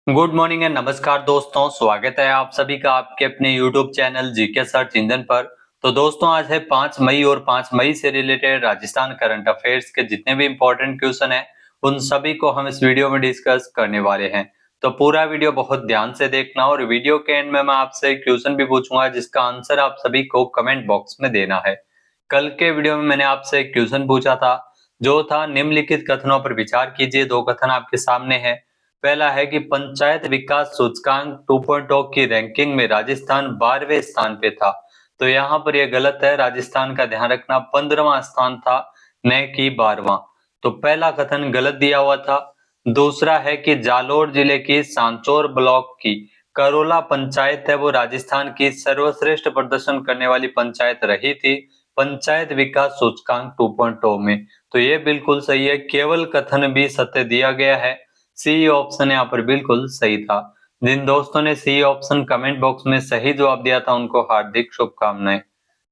Good morning and नमस्कार दोस्तों, स्वागत है आप सभी का आपके अपने YouTube channel GK search engine पर। तो दोस्तों आज है 5 मई और 5 मई से रिलेटेड राजस्थान करंट अफेयर्स के जितने भी इंपॉर्टेंट क्वेश्चन हैं उन सभी को हम इस वीडियो में डिस्कस करने वाले हैं। तो पूरा वीडियो बहुत ध्यान से देखना और वीडियो के एंड में मैं आपसे एक क्वेश्चन भी पूछूंगा जिसका आंसर आप सभी को कमेंट बॉक्स में देना है। कल के वीडियो में मैंने आपसे एक क्वेश्चन पूछा था जो था निम्नलिखित कथनों पर विचार कीजिए। दो कथन आपके सामने है। पहला है कि पंचायत विकास सूचकांक 2.0 की रैंकिंग में राजस्थान 12वें स्थान पे था। तो यहाँ पर यह गलत है, राजस्थान का ध्यान रखना 15वां स्थान था, न कि 12वां। तो पहला कथन गलत दिया हुआ था। दूसरा है कि जालोर जिले की सांचौर ब्लॉक की करोला पंचायत है वो राजस्थान की सर्वश्रेष्ठ प्रदर्शन करने वाली पंचायत रही थी पंचायत विकास सूचकांक 2.0 में। तो ये बिल्कुल सही है, केवल कथन भी सत्य दिया गया है। सी ऑप्शन यहाँ पर बिल्कुल सही था। जिन दोस्तों ने सी ऑप्शन कमेंट बॉक्स में सही जवाब दिया था उनको हार्दिक शुभकामनाएं।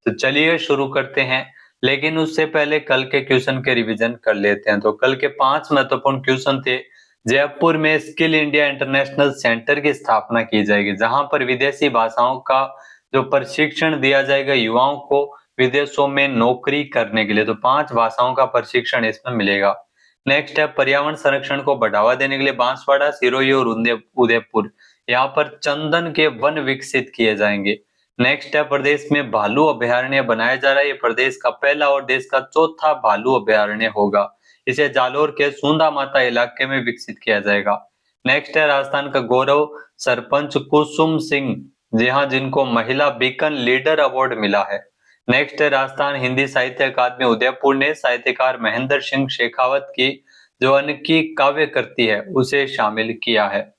तो चलिए शुरू करते हैं, लेकिन उससे पहले कल के क्वेश्चन के रिवीजन कर लेते हैं। तो कल के 5 महत्वपूर्ण क्वेश्चन थे। जयपुर में स्किल इंडिया इंटरनेशनल सेंटर की स्थापना की जाएगी जहां पर विदेशी भाषाओं का जो प्रशिक्षण दिया जाएगा युवाओं को विदेशों में नौकरी करने के लिए। तो 5 भाषाओं का प्रशिक्षण इसमें मिलेगा। नेक्स्ट है पर्यावरण संरक्षण को बढ़ावा देने के लिए बांसवाड़ा, सिरोही और उदयपुर यहाँ पर चंदन के वन विकसित किए जाएंगे। नेक्स्ट है प्रदेश में भालू अभयारण्य बनाया जा रहा है। ये प्रदेश का पहला और देश का चौथा भालू अभयारण्य होगा। इसे जालोर के सूंदा माता इलाके में विकसित किया जाएगा। नेक्स्ट है राजस्थान का गौरव सरपंच कुसुम सिंह, जी हाँ, जिनको महिला बीकन लीडर अवार्ड मिला है। नेक्स्ट है राजस्थान हिंदी साहित्य अकादमी उदयपुर ने साहित्यकार महेंद्र सिंह शेखावत की जो अनकी काव्य कृति है उसे शामिल किया है।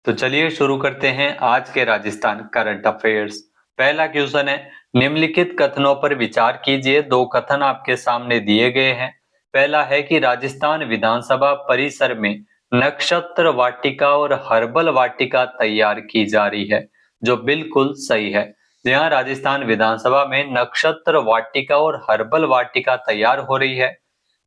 तो चलिए शुरू करते हैं आज के राजस्थान करंट अफेयर्स। पहला क्वेश्चन है निम्नलिखित कथनों पर विचार कीजिए। दो कथन आपके सामने दिए गए हैं। पहला है कि राजस्थान विधानसभा परिसर में नक्षत्र वाटिका और हर्बल वाटिका तैयार की जा रही है, जो बिल्कुल सही है। यहाँ राजस्थान विधानसभा में नक्षत्र वाटिका और हर्बल वाटिका तैयार हो रही है।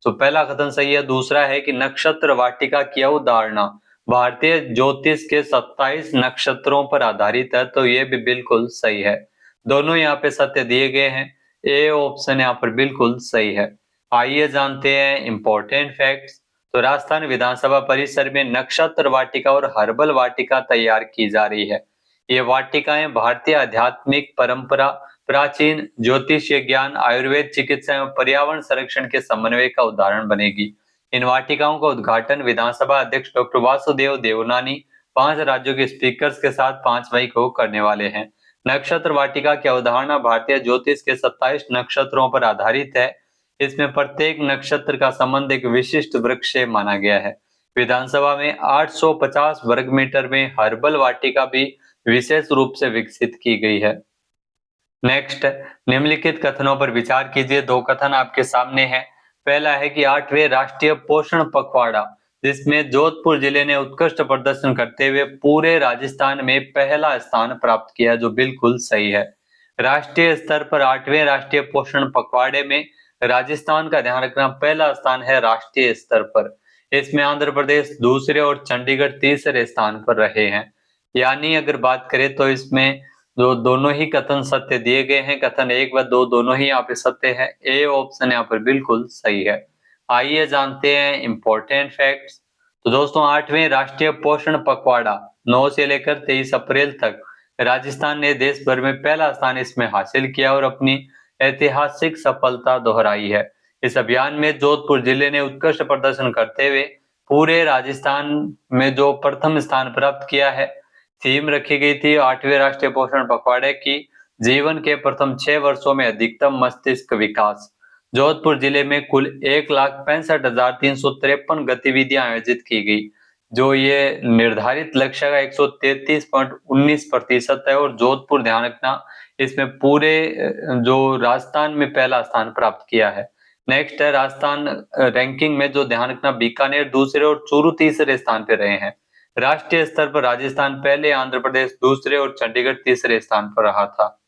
तो पहला कथन सही है। दूसरा है कि नक्षत्र वाटिका की अवधारणा भारतीय ज्योतिष के 27 नक्षत्रों पर आधारित है। तो ये भी बिल्कुल सही है। दोनों यहाँ पे सत्य दिए गए हैं। ए ऑप्शन यहाँ पर बिल्कुल सही है। आइए जानते हैं इंपॉर्टेंट फैक्ट्स। तो राजस्थान विधानसभा परिसर में नक्षत्र वाटिका और हर्बल वाटिका तैयार की जा रही है। ये वाटिकाएं भारतीय आध्यात्मिक परंपरा, प्राचीन ज्योतिषीय ज्ञान, आयुर्वेद चिकित्सा एवं पर्यावरण संरक्षण के समन्वय का उदाहरण बनेगी। इन वाटिकाओं का उद्घाटन विधानसभा अध्यक्ष डॉक्टर वासुदेव देवनानी 5 राज्यों के स्पीकर्स के साथ 5 मई को करने वाले हैं। नक्षत्र वाटिका की अवधारणा भारतीय ज्योतिष के 27 नक्षत्रों पर आधारित है। इसमें प्रत्येक नक्षत्र का संबंध एक विशिष्ट वृक्ष से माना गया है। विधानसभा में 850 वर्ग मीटर में हर्बल वाटिका भी विशेष रूप से विकसित की गई है। नेक्स्ट, निम्नलिखित कथनों पर विचार कीजिए। दो कथन आपके सामने हैं। पहला है कि 8वें राष्ट्रीय पोषण पखवाड़ा जिसमें जोधपुर जिले ने उत्कृष्ट प्रदर्शन करते हुए पूरे राजस्थान में पहला स्थान प्राप्त किया, जो बिल्कुल सही है। राष्ट्रीय स्तर पर 8वें राष्ट्रीय पोषण पखवाड़े में राजस्थान का ध्यान रखना पहला स्थान है राष्ट्रीय स्तर पर। इसमें आंध्र प्रदेश दूसरे और चंडीगढ़ तीसरे स्थान पर रहे हैं। यानी अगर बात करें तो इसमें जो दोनों ही कथन सत्य दिए गए हैं, कथन 1 व 2 दोनों ही यहाँ पे सत्य है। ए ऑप्शन यहाँ पर बिल्कुल सही है। आइए जानते हैं इंपॉर्टेंट फैक्ट्स। तो दोस्तों 8वें राष्ट्रीय पोषण पखवाड़ा 9 से लेकर 23 अप्रैल तक राजस्थान ने देश भर में पहला स्थान इसमें हासिल किया और अपनी ऐतिहासिक सफलता दोहराई है। इस अभियान में जोधपुर जिले ने उत्कृष्ट प्रदर्शन करते हुए पूरे राजस्थान में जो प्रथम स्थान प्राप्त किया है। थीम रखी गई थी 8वें राष्ट्रीय पोषण पखवाड़े की जीवन के प्रथम 6 वर्षों में अधिकतम मस्तिष्क विकास। जोधपुर जिले में कुल 1,65,353 गतिविधियां आयोजित की गई, जो ये निर्धारित लक्ष्य का 133.19% है। और जोधपुर ध्यान रखना इसमें पूरे जो राजस्थान में पहला स्थान प्राप्त किया है। नेक्स्ट है राजस्थान रैंकिंग में जो ध्यान रखना बीकानेर दूसरे और चूरू तीसरे स्थान पे रहे हैं। राष्ट्रीय स्तर पर राजस्थान पहले, आंध्र प्रदेश दूसरे और चंडीगढ़ तीसरे स्थान पर रहा था।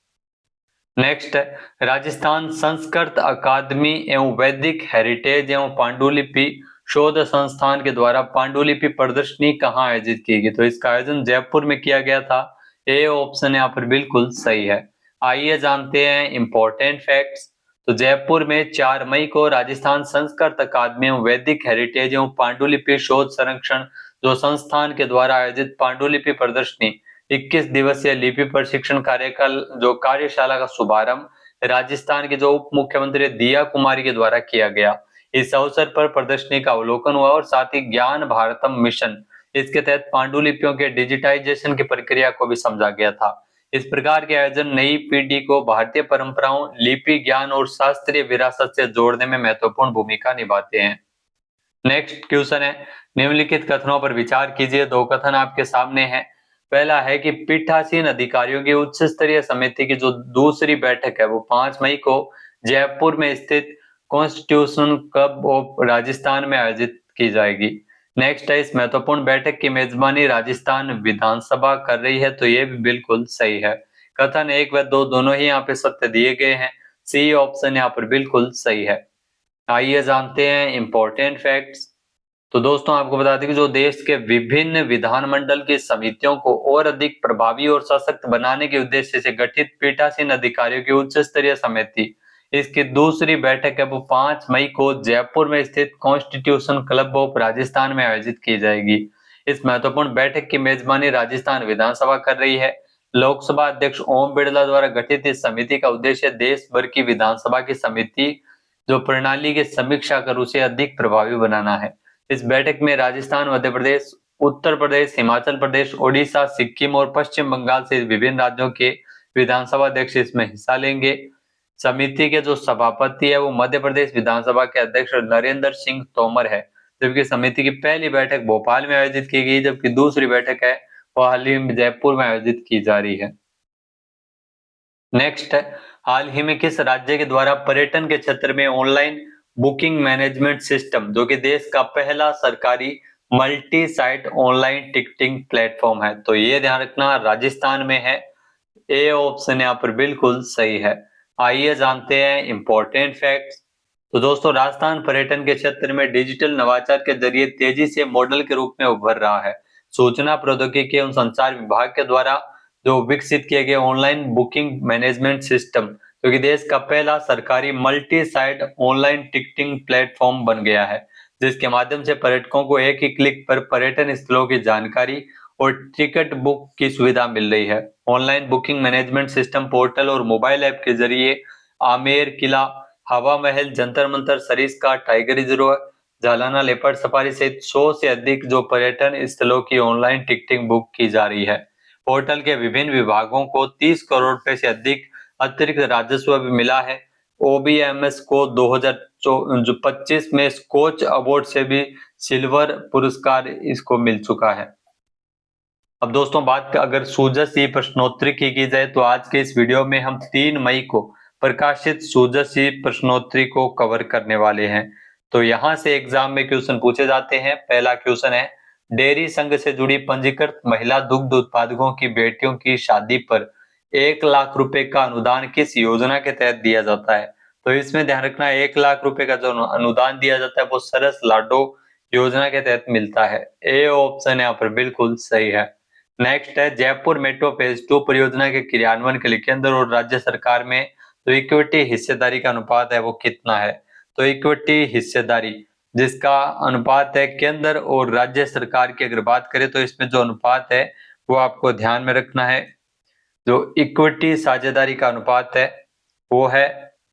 नेक्स्ट है राजस्थान संस्कृत अकादमी एवं वैदिक हेरिटेज एवं पांडुलिपि शोध संस्थान के द्वारा पांडुलिपि प्रदर्शनी कहाँ आयोजित की गई? तो इसका आयोजन जयपुर में किया गया था। ए ऑप्शन यहाँ पर बिल्कुल सही है। आइए जानते हैं इंपॉर्टेंट फैक्ट्स। तो जयपुर में 4 मई को राजस्थान संस्कृत अकादमी एवं वैदिक हेरिटेज एवं पांडुलिपि शोध संरक्षण जो संस्थान के द्वारा आयोजित पांडुलिपि प्रदर्शनी 21 दिवसीय लिपि प्रशिक्षण कार्यशाला का शुभारंभ राजस्थान के जो उप मुख्यमंत्री दिया कुमारी के द्वारा किया गया। इस अवसर पर प्रदर्शनी का अवलोकन हुआ और साथ ही ज्ञान भारतम मिशन इसके तहत पांडुलिपियों के डिजिटाइजेशन की प्रक्रिया को भी समझा गया था। इस प्रकार के आयोजन नई पीढ़ी को भारतीय परंपराओं, लिपि ज्ञान और शास्त्रीय विरासत से जोड़ने में महत्वपूर्ण भूमिका निभाते हैं। नेक्स्ट क्वेश्चन है, निम्नलिखित कथनों पर विचार कीजिए। 2 कथन आपके सामने हैं। पहला है कि पीठासीन अधिकारियों की उच्च स्तरीय समिति की जो दूसरी बैठक है वो 5 मई को जयपुर में स्थित कॉन्स्टिट्यूशन क्लब ऑफ राजस्थान में आयोजित की जाएगी। नेक्स्ट है, इस महत्वपूर्ण बैठक की मेजबानी राजस्थान विधानसभा कर रही है। तो ये भी बिल्कुल सही है। कथन 1 व 2 दोनों ही यहाँ पे सत्य दिए गए हैं। सी ऑप्शन यहाँ पर बिल्कुल सही है। आइए जानते हैं इंपॉर्टेंट फैक्ट्स। तो दोस्तों आपको बता दें कि जो देश के विभिन्न विधानमंडल की समितियों को और अधिक प्रभावी और सशक्त बनाने के उद्देश्य से गठित पीठासीन अधिकारियों की उच्च स्तरीय समिति इसकी दूसरी बैठक है वो 5 मई को जयपुर में स्थित कॉन्स्टिट्यूशन क्लब ऑफ राजस्थान में आयोजित की जाएगी। इस महत्वपूर्ण बैठक की मेजबानी राजस्थान विधानसभा कर रही है। लोकसभा अध्यक्ष ओम बिरला द्वारा गठित इस समिति का उद्देश्य देश भर की विधानसभा की समिति जो प्रणाली की समीक्षा कर उसे अधिक प्रभावी बनाना है। इस बैठक में राजस्थान, मध्य प्रदेश, उत्तर प्रदेश, हिमाचल प्रदेश, ओडिशा, सिक्किम और पश्चिम बंगाल से विभिन्न राज्यों के विधानसभा अध्यक्ष इसमें हिस्सा लेंगे। समिति के जो सभापति है वो मध्य प्रदेश विधानसभा के अध्यक्ष नरेंद्र सिंह तोमर है। जबकि समिति की पहली बैठक भोपाल में आयोजित की गई, जबकि दूसरी बैठक है वो हाल ही में जयपुर में आयोजित की जा रही है। नेक्स्ट है, हाल ही में किस राज्य के द्वारा पर्यटन के क्षेत्र में ऑनलाइन बुकिंग मैनेजमेंट सिस्टम जो कि देश का पहला सरकारी multi site online ticketing platform है? तो ये ध्यान रखना राजस्थान में है। ए ऑप्शन यहाँ पर बिल्कुल सही है। आइए जानते हैं इंपॉर्टेंट फैक्ट्स। तो दोस्तों राजस्थान पर्यटन के क्षेत्र में डिजिटल नवाचार के जरिए तेजी से मॉडल के रूप में उभर रहा है। सूचना प्रौद्योगिकी एवं संचार विभाग के द्वारा जो विकसित किए गए ऑनलाइन बुकिंग मैनेजमेंट सिस्टम जो कि देश का पहला सरकारी multi site online ticketing platform बन गया है, जिसके माध्यम से पर्यटकों को एक ही क्लिक पर पर्यटन स्थलों की जानकारी और टिकट बुक की सुविधा मिल रही है। Online booking management system portal और मोबाइल ऐप के जरिए आमेर किला, Hawa Mahal, Jantar Mantar, Sariska, tiger reserve, Jhalana leopard safari सहित 100 से अधिक जो पर्यटन स्थलों की ऑनलाइन टिकटिंग बुक की जा रही है। पोर्टल के विभिन्न विभागों को 30 करोड़ रुपए से अधिक अतिरिक्त राजस्व भी मिला है। ओबीएमएस को 2025 में स्कोच अवार्ड से भी सिल्वर पुरस्कार इसको मिल चुका है। अब दोस्तों बात अगर सूजस ई प्रश्नोत्तरी की जाए तो आज के इस वीडियो में हम 3 मई को प्रकाशित सूजस ई प्रश्नोत्तरी को कवर करने वाले हैं। तो यहाँ से एग्जाम में क्वेश्चन पूछे जाते हैं। पहला क्वेश्चन है, डेयरी संघ से जुड़ी पंजीकृत महिला दुग्ध उत्पादकों की बेटियों की शादी पर 1 लाख रुपए का अनुदान किस योजना के तहत दिया जाता है? तो इसमें ध्यान रखना 1 लाख रुपए का जो अनुदान दिया जाता है वो सरस लाडो योजना के तहत मिलता है। ए ऑप्शन यहाँ पर बिल्कुल सही है। नेक्स्ट है, जयपुर मेट्रो फेज 2 परियोजना के क्रियान्वयन के लिए केंद्र और राज्य सरकार में जो इक्विटी हिस्सेदारी का अनुपात है वो कितना है? तो इक्विटी हिस्सेदारी जिसका अनुपात है केंद्र और राज्य सरकार की अगर बात करें तो इसमें जो अनुपात है वो आपको ध्यान में रखना है। जो इक्विटी साझेदारी का अनुपात है वो है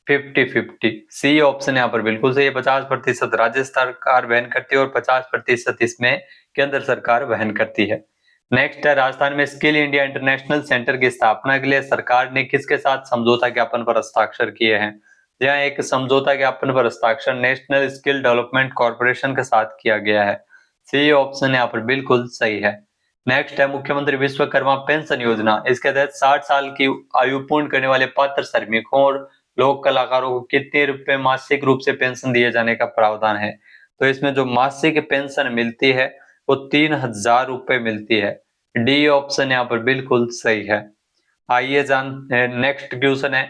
50-50। सी ऑप्शन यहाँ पर बिल्कुल सही है। 50% राज्य सरकार वहन करती है और 50% इसमें केंद्र सरकार वहन करती है। नेक्स्ट है, राजस्थान में स्किल इंडिया इंटरनेशनल सेंटर की स्थापना के लिए सरकार ने किसके साथ समझौता ज्ञापन पर हस्ताक्षर किए हैं? यहाँ एक समझौता ज्ञापन पर हस्ताक्षर नेशनल स्किल डेवलपमेंट कॉर्पोरेशन के साथ किया गया है। सी ऑप्शन यहाँ पर बिल्कुल सही है। नेक्स्ट है, मुख्यमंत्री विश्वकर्मा पेंशन योजना इसके तहत 60 साल की आयु पूर्ण करने वाले पात्र श्रमिकों और लोक कलाकारों को कितने रुपए मासिक रूप से पेंशन दिए जाने का प्रावधान है? तो इसमें जो मासिक पेंशन मिलती है वो 3000 रुपए मिलती है। डी ऑप्शन यहाँ पर बिल्कुल सही है। आइए नेक्स्ट क्वेश्चन है,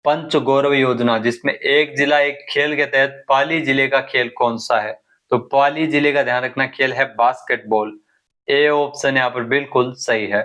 पंच गौरव योजना जिसमें एक जिला एक खेल के तहत पाली जिले का खेल कौन सा है? तो पाली जिले का ध्यान रखना खेल है बास्केटबॉल। ए ऑप्शन यहाँ पर बिल्कुल सही है।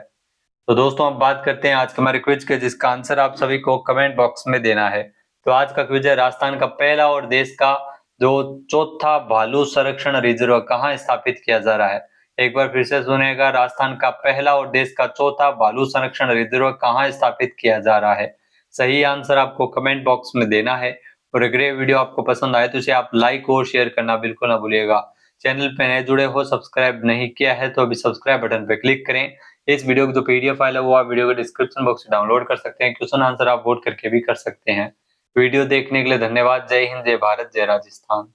तो दोस्तों अब बात करते हैं आज के हमारे क्विज के, जिसका आंसर आप सभी को कमेंट बॉक्स में देना है। तो आज का क्विज है, राजस्थान का पहला और देश का जो चौथा भालू संरक्षण रिजर्व कहाँ स्थापित किया जा रहा है। एक बार फिर से सुनेगा, राजस्थान का पहला और देश का चौथा भालू संरक्षण रिजर्व कहाँ स्थापित किया जा रहा है। सही आंसर आपको कमेंट बॉक्स में देना है। और अगर ये वीडियो आपको पसंद आए तो इसे आप लाइक और शेयर करना बिल्कुल ना भूलिएगा। चैनल पे नए जुड़े हो, सब्सक्राइब नहीं किया है तो अभी सब्सक्राइब बटन पे क्लिक करें। इस वीडियो की जो पीडीएफ फाइल है वो आप वीडियो के डिस्क्रिप्शन बॉक्स से डाउनलोड कर सकते हैं। क्वेश्चन आंसर आप वोट करके भी कर सकते हैं। वीडियो देखने के लिए धन्यवाद। जय हिंद, जय भारत, जय राजस्थान।